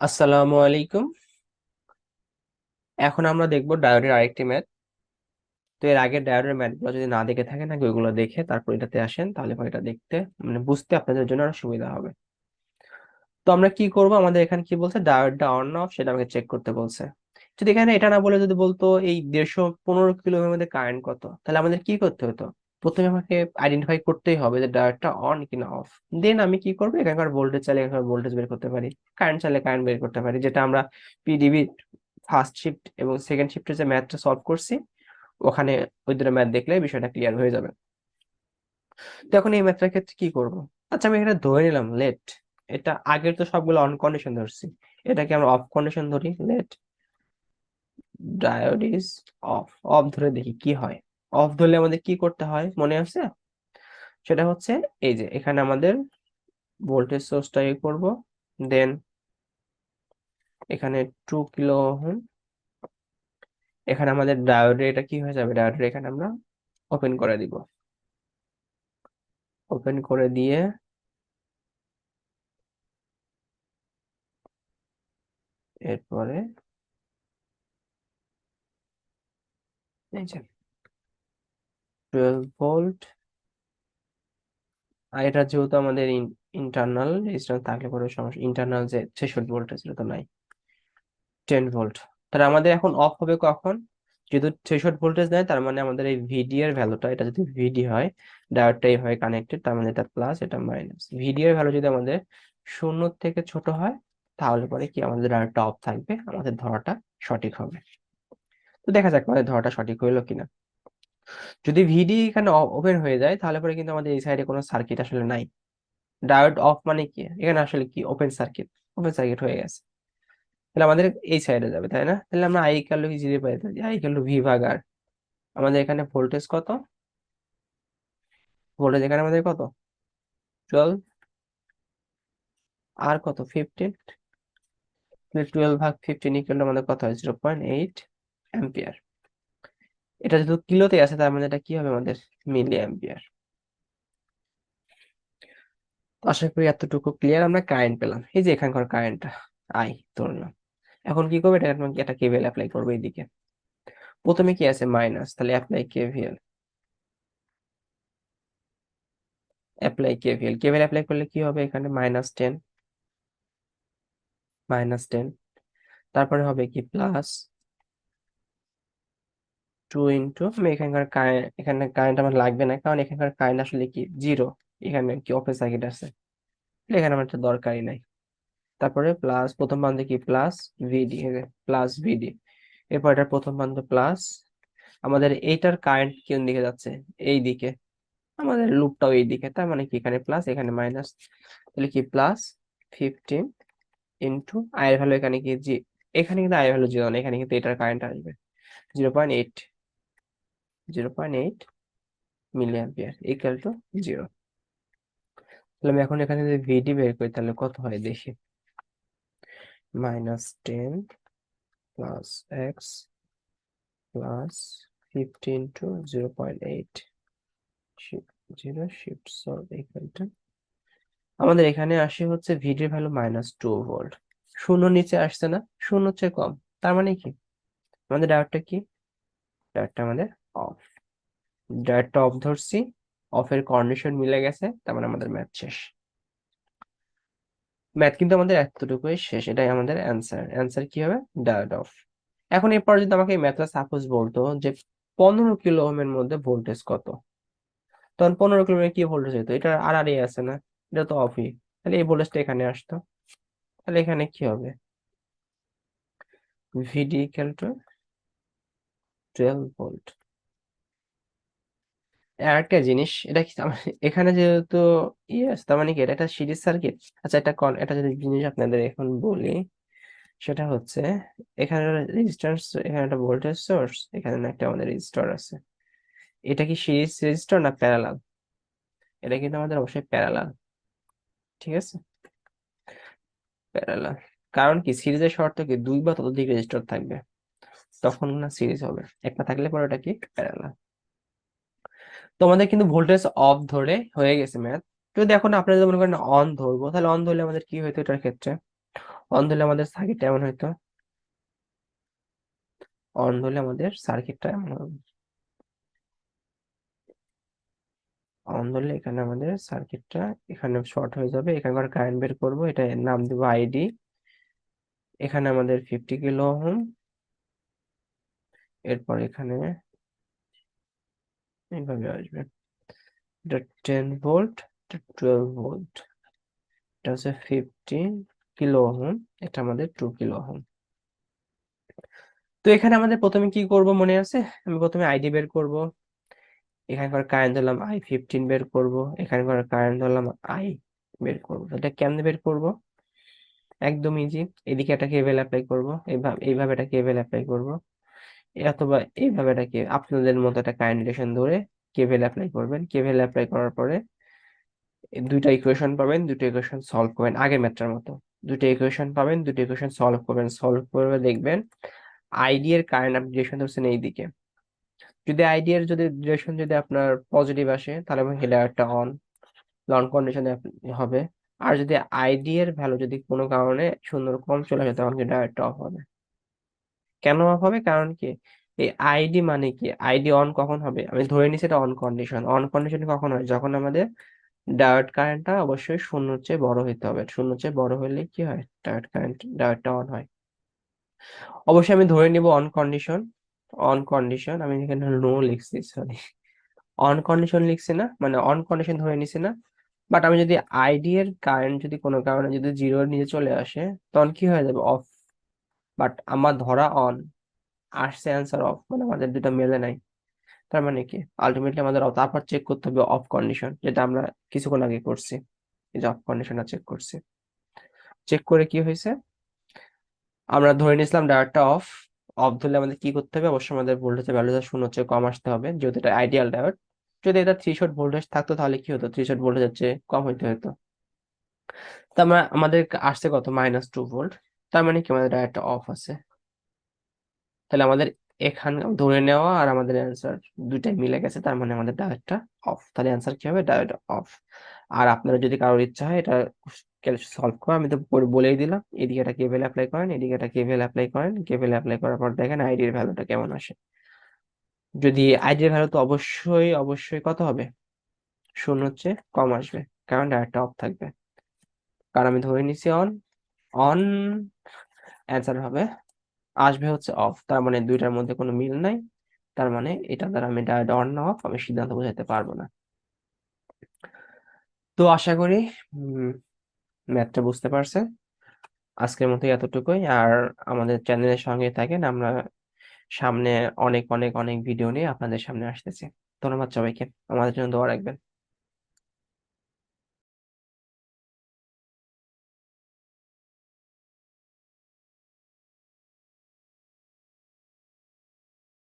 আসসালামু আলাইকুম। এখন আমরা দেখব ডায়োডের আরেকটি ম্যাথ। তো এর আগের ডায়োডের ম্যাথগুলো যদি না দেখে থাকেন আগে ওইগুলো দেখে তারপর এটাতে আসেন, তাহলে পরে এটা দেখতে বুঝতে আপনাদের জন্য আরো সুবিধা হবে। তো আমরা কি করব, আমাদের এখানে কি বলছে, ডায়োডটা অন না অফ সেটা আমাকে চেক করতে বলছে। যদি এখানে এটা না বলে যদি বলতো এই 115 কিলো ওহমের মধ্যে কারেন্ট কত, তাহলে আমাদের কি করতে হতো? প্রথমে আমাকে আইডেন্টিফাই করতেই হবে যে ডায়োডটা অন কিনা অফ। দেন আমি কি করবো, এখানকার ভোল্টেজ চাইলে এখানকার ভোল্টেজ বের করতে পারি, কারেন্ট চাইলে কারেন্ট বের করতে পারি, যেটা আমরা পিডিবি ফার্স্ট শিফট এবং সেকেন্ড শিফটে যে ম্যাথটা সলভ করছি ওখানে ওই দুটো ম্যাথ দেখলে বিষয়টা ক্লিয়ার হয়ে যাবে। তো এখন এই ম্যাথটার ক্ষেত্রে কি করব? আচ্ছা, আমি এখানে ধরে নিলাম লেট, এটা আগের তো সবগুলো অন কন্ডিশন ধরছি, এটাকে আমরা অফ কন্ডিশন ধরি। Let diode is off, off ধরে দেখি কি হয়। অফ ধরলে আমাদের কি করতে হয় মনে আছে? সেটা হচ্ছে এই যে এখানে আমাদের ভোল্টেজ সোর্সটা ইয়ে করব, দেন এখানে 2 কিলো ওহম, এখানে আমাদের ডায়োডে এটা কি হয়ে যাবে, ডায়োডে এখানে আমরা ওপেন করে দিব। ওপেন করে দিয়ে এরপরে এই যে 12 ভোল্ট, আর এটা যেহেতু আমাদের ইন্টারনাল রেজিস্ট্যান্স থাকলে পরে সমস্যা, ইন্টারনাল যে থ্রেশহোল্ড ভোল্টেজ সেটা তো নাই, 10 ভোল্ট। তাহলে আমাদের এখন অফ হবে কখন? যেহেতু থ্রেশহোল্ড ভোল্টেজ নাই, তার মানে আমাদের এই ভিডি এর ভ্যালুটা, এটা যদি ভিডি হয়, ডায়োডটাই হয় কানেক্টেড, তার মানে এটা প্লাস এটা মাইনাস। ভিডি এর ভ্যালু যদি আমাদের 0 থেকে ছোট হয়, তাহলে পরে কি আমাদের ডায়োডটা অফ থাকবে, আমাদের ধরাটা সঠিক হবে। তো দেখা যাক আমাদের ধরাটা সঠিক হইলো কিনা। যদি ভিডি এখানে ওপেন হয়ে যায়, তাহলে পরে কিন্তু আমাদের এই সাইডে কোনো সার্কিট আসলে নাই। ডায়োড অফ মানে কি, এখানে আসলে কি ওপেন সার্কিট, ওপেন সার্কিট হয়ে গেছে। তাহলে আমাদের এই সাইডে যাবে, তাই না? তাহলে আমরা I equal to zero pi, I equal to V ভাগ আর। আমাদের এখানে ভোল্টেজ কত, ভোল্টেজ এখানে আমাদের কত, 12, আর কত 15, 12/15 ইকুয়াল টু আমাদের কত হয়, 0.8 অ্যাম্পিয়ার। এটা যেহেতু কিলোতে আছে, তার মানে এটা কি হবে আমাদের, মিলি অ্যাম্পিয়ার। আশা করি এতটুকু ক্লিয়ার। আমরা কারেন্ট পেলাম, এই যে এখানকার কারেন্টটা আই ধরলাম। এখন কি করবো, এটা কেভিএল অ্যাপ্লাই করবো এইদিকে। প্রথমে কি আছে, মাইনাস, তাহলে অ্যাপ্লাই কেভিএল। কেভিএল অ্যাপ্লাই করলে কি হবে, এখানে -10, -10, তারপরে হবে কি প্লাস 2 ইন্টু, আমি এখানকার কারেন্ট, এখানে কারেন্ট আমার লাগবে না, কারণ এখানকার কারেন্ট আসলে কি জিরো, এখানে কি ওপেন সার্কিট আছে, এখানে আমার একটা দরকারই নাই। তারপরে প্লাস প্রথম প্রান্তে কি প্লাস ভিডি, প্লাস ভিডি, এরপর এটার প্রথম প্রান্ত প্লাস। আমাদের এইটার কারেন্ট কোন দিকে যাচ্ছে, এই দিকে, আমাদের লুপটাও এই দিকে, তার মানে কি এখানে প্লাস এখানে মাইনাস, তাহলে কি প্লাস 15 ইন্টু আয়ের ভ্যালু এখানে কি জি, এখানে কিন্তু আয়ের ভ্যালু জিরো না, এখানে কিন্তু এটার কারেন্ট আসবে 0.8, 0.8 milliampere equal to zero. তাহলে আমি এখন এখানে যদি ভিডি বের করি তাহলে কত হয় দেখি, -10 plus x plus 15 to 0.8 zero shift solve equal to, আমাদের এখানে আসে হচ্ছে ভিডির ভ্যালু -2 ভোল্ট। শূন্য নিচে আসছে না, শূন্য চেয়ে কম, তার মানে কি আমাদের ডায়োডটা কি, ডায়োডটা আমাদের অফ। ডায়োডটা অফ ধরছি, অফের কন্ডিশন মিলে গেছে, তার মানে আমাদের ম্যাথ শেষ। ম্যাথ কিন্তু আমাদের এতটুকুই শেষ, এটাই আমাদের অ্যান্সার। অ্যান্সার কি হবে, ডায়োড অফ। এখন এরপর যদি আমাকে এই ম্যাথটা সাপোজ বলতো যে 15 কিলো ওহমের মধ্যে ভোল্টেজ কত, তখন 15 কিলো কি ভোল্টেজ হতো, এটা আর আর আছে না, এটা তো অফই, তাহলে এই ভোল্টেজটা এখানে আসতো। তাহলে এখানে কি হবে, ভিডি ইকুয়াল টু 12 ভোল্ট। আর একটা জিনিস, এটা কি এখানে যেহেতু ইয়ে আছে, তার মানে কি এটা একটা সিরিজ সার্কিট। আচ্ছা, এটা যদি জিনিস আপনাদের এখন বলি, সেটা হচ্ছে এখানে রেজিস্ট্যান্স, এখানে একটা ভোল্টেজ সোর্স, এখানে একটা আমাদের রেজিস্টর আছে। এটা কি সিরিজ রেজিস্টর না প্যারালাল? এটা কিন্তু আমাদের অবশ্যই প্যারালাল, ঠিক আছে, প্যারালাল। কারণ কি সিরিজের শর্ত কি দুই বা ততোধিক রেজিস্টর থাকবে, তখন না সিরিজ হবে, একটা থাকলে পরে ওটা কি প্যারালাল। তো আমাদের কিন্তু ভোল্টেজ অফ ধরে হয়ে গেছে ম্যাথ। যদি এখন আপনারা যদি মনে করেন অন ধরবো, তাহলে অন ধরলে আমাদের কি হইতো এটার ক্ষেত্রে, অন ধরলে আমাদের সার্কিটটা এমন হইতো, অন ধরলে আমাদের সার্কিটটা এমন হবে, অন ধরলে এখানে আমাদের সার্কিটটা এখানে শর্ট হয়ে যাবে, এখানকার কারেন্ট বের করবো, এটা নাম দেবো আইডি, এখানে আমাদের 50 কিলো ওহম, এরপর এখানে এইভাবে আসবে, এটা 10 ভোল্ট, এটা 12 ভোল্ট, এটা হচ্ছে 50 কিলো ওহম, এটা আমাদের 2 কিলো ওহম। তো এখানে আমাদের প্রথমে কি করব মনে আছে, আমি প্রথমে আইডি বের করব, এখানকার কারেন্ট ধরলাম I15 বের করব, এখানকার কারেন্ট ধরলাম I বের করব। এটা কেমনে বের করব, একদম ইজি, এদিকে একটা কেভেল অ্যাপ্লাই করব, এইভাবে এইভাবে একটা কেভেল অ্যাপ্লাই করব, অথবা এইভাবে একটা আপনাদের মতো একটা কারেন্ট রিলেশন ধরে কেভেল অ্যাপ্লাই করবেন। কেভেল অ্যাপ্লাই করার পরে এই দুইটা ইকুয়েশন পাবেন, দুটো ইকুয়েশন সলভ করবেন আগের ম্যাথটার মতো, দুটো ইকুয়েশন পাবেন, দুটো ইকুয়েশন সলভ করবেন, সলভ করে দেখবেন আইডি এর কারেন্ট আপনি ডিরেকশন ধরছেন এইদিকে, যদি আইডি এর যদি ডিরেকশন যদি আপনার পজিটিভ আসে তাহলে হেডারটা অন, অন কন্ডিশনে হবে, আর যদি আইডি এর ভ্যালু যদি কোনো কারণে শূন্যর কম চলে আসে তখন হেডারটা অফ হবে। কেন অফ হবে, কারণ কি, এই আইডি মানে কি, আইডি অন কখন হবে, আমি ধরে নিচ্ছি এটা অন কন্ডিশন, অন কন্ডিশন কখন হয়, যখন আমাদের ডায়োড কারেন্টটা অবশ্যই শূন্যর চেয়ে বড় হইতে হবে, শূন্যর চেয়ে বড় হলে কি হয়, ডায়োডটা অন হয়। অবশ্যই আমি ধরে নিব অন কন্ডিশন, অন কন্ডিশন, আমি এখানে নো লিখছি, সরি, অন কন্ডিশন লিখছি না, মানে অন কন্ডিশন ধরে নিছি না, বাট আমি যদি আইডি এর কারেন্ট যদি কোনো কারণে যদি জিরোর নিচে চলে আসে তখন কি হয়ে যাবে, অফ, বাট আমার ধরা অন, আসছে অ্যান্সার অফ, মানে আমাদের দুটো মেলে নাই, তার মানে কি আলটিমেটলি আমাদের তারপর চেক করতে হবে অফ কন্ডিশন, যেটা আমরা কিছুক্ষণ আগে করছি, এই যে অফ কন্ডিশনটা চেক করছি, চেক করে কি হয়েছে, আমরা ধরে নিয়েছিলাম ডায়োডটা অফ, অফ ধরলে আমাদের কি করতে হবে, অবশ্যই আমাদের ভোল্টেজের ভ্যালুটা শূন্য চেয়ে কম আসতে হবে, যেহেতু এটা আইডিয়াল ডায়োড, যদি এটা থ্রিশোল্ড ভোল্টেজ থাকতো তাহলে কি হতো, থ্রিশোল্ড ভোল্টেজের চেয়ে কম হইতে হতো, তার মানে আমাদের আসছে কত, -2 ভোল্ট, তার মানে কি আমাদের ডায়োডটা অফ আছে, তাহলে আমাদের এখানে ধরে নেওয়া আর আমাদের অ্যান্সার দুইটাই মিলে গেছে, তার মানে আমাদের ডায়োডটা অফ, তাহলে অ্যান্সার কি হবে, ডায়োড অফ। আর আপনারা যদি কারোর ইচ্ছা হয় এটা সলভ করা, আমি তো বলেই দিলাম, এদিকে একটা কেভেল অ্যাপ্লাই করেন, এদিকে একটা কেভেল অ্যাপ্লাই করেন, কেভেল অ্যাপ্লাই করার পর দেখেন আইডির ভ্যালুটা কেমন আসে, যদি আইডির ভ্যালু তো অবশ্যই অবশ্যই কত হবে, শূন্য হচ্ছে কম আসবে, কারণ ডায়োডটা অফ থাকবে, কারণ আমি ধরে নিছি অন, অন, অ্যান্সার হবে, আসবে হচ্ছে অফ, তার মানে দুইটার মধ্যে কোনো মিল নাই, তার মানে এটা দ্বারা আমি ডায়োড অন না অফ আমি সিদ্ধান্ত বোঝাতে পারবো না। তো আশা করি ম্যাথটা বুঝতে পারছেন, আজকের মতো এতটুকুই, আর আমাদের চ্যানেলের সঙ্গে থাকেন, আমরা সামনে অনেক অনেক অনেক ভিডিও নিয়ে আপনাদের সামনে আসতেছি। ধন্যবাদ সবাইকে, আমাদের জন্য দোয়া রাখবেন।